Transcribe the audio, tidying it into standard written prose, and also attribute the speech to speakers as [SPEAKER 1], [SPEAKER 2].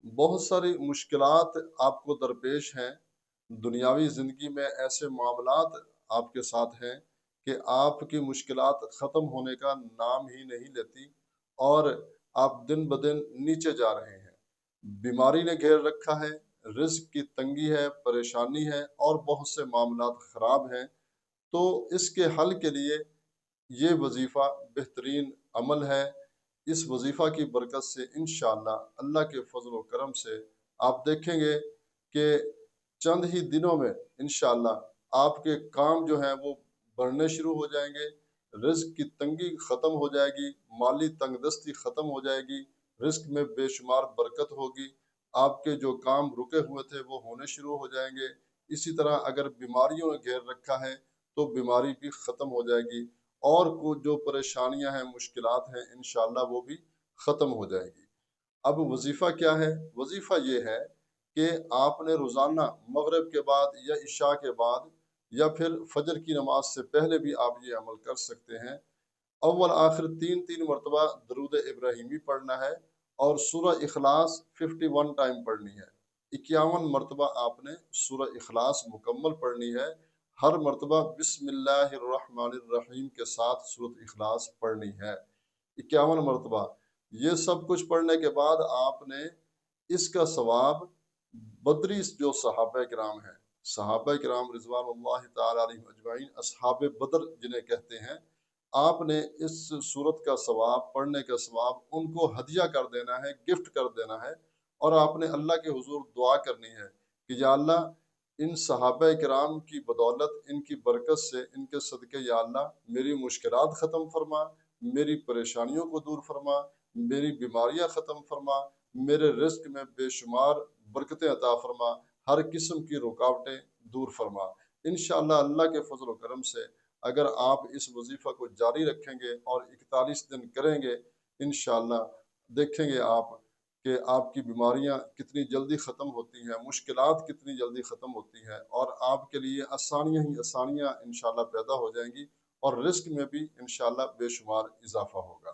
[SPEAKER 1] بہت ساری مشکلات آپ کو درپیش ہیں دنیاوی زندگی میں، ایسے معاملات آپ کے ساتھ ہیں کہ آپ کی مشکلات ختم ہونے کا نام ہی نہیں لیتی، اور آپ دن بدن نیچے جا رہے ہیں۔ بیماری نے گھیر رکھا ہے، رزق کی تنگی ہے، پریشانی ہے، اور بہت سے معاملات خراب ہیں۔ تو اس کے حل کے لیے یہ وظیفہ بہترین عمل ہے۔ اس وظیفہ کی برکت سے انشاءاللہ اللہ کے فضل و کرم سے آپ دیکھیں گے کہ چند ہی دنوں میں انشاءاللہ آپ کے کام جو ہیں وہ بڑھنے شروع ہو جائیں گے، رزق کی تنگی ختم ہو جائے گی، مالی تنگ دستی ختم ہو جائے گی، رزق میں بے شمار برکت ہوگی، آپ کے جو کام رکے ہوئے تھے وہ ہونے شروع ہو جائیں گے۔ اسی طرح اگر بیماریوں نے گھیر رکھا ہے تو بیماری بھی ختم ہو جائے گی، اور جو پریشانیاں ہیں، مشکلات ہیں، انشاءاللہ وہ بھی ختم ہو جائے گی۔ اب وظیفہ کیا ہے؟ وظیفہ یہ ہے کہ آپ نے روزانہ مغرب کے بعد یا عشاء کے بعد یا پھر فجر کی نماز سے پہلے بھی آپ یہ عمل کر سکتے ہیں۔ اول آخر تین تین مرتبہ درود ابراہیمی پڑھنا ہے، اور سورہ اخلاص 51 ٹائم پڑھنی ہے۔ 51 مرتبہ آپ نے سورہ اخلاص مکمل پڑھنی ہے۔ ہر مرتبہ بسم اللہ الرحمن الرحیم کے ساتھ سورۃ اخلاص پڑھنی ہے، 51 مرتبہ۔ یہ سب کچھ پڑھنے کے بعد آپ نے اس کا ثواب بدری جو صحابہ کرام ہیں، صحابہ کرام رضوان اللہ تعالی علیہم اجمعین، اصحاب بدر جنہیں کہتے ہیں، آپ نے اس صورت کا ثواب، پڑھنے کا ثواب ان کو ہدیہ کر دینا ہے، گفٹ کر دینا ہے، اور آپ نے اللہ کے حضور دعا کرنی ہے کہ یا اللہ ان صحابہ کرام کی بدولت، ان کی برکت سے، ان کے صدقے یا اللہ میری مشکلات ختم فرما، میری پریشانیوں کو دور فرما، میری بیماریاں ختم فرما، میرے رزق میں بے شمار برکتیں عطا فرما، ہر قسم کی رکاوٹیں دور فرما۔ انشاءاللہ اللہ کے فضل و کرم سے اگر آپ اس وظیفہ کو جاری رکھیں گے اور 41 دن کریں گے، انشاءاللہ دیکھیں گے آپ کہ آپ کی بیماریاں کتنی جلدی ختم ہوتی ہیں، مشکلات کتنی جلدی ختم ہوتی ہیں، اور آپ کے لیے آسانیاں ہی آسانیاں انشاءاللہ پیدا ہو جائیں گی، اور رزق میں بھی انشاءاللہ بے شمار اضافہ ہوگا۔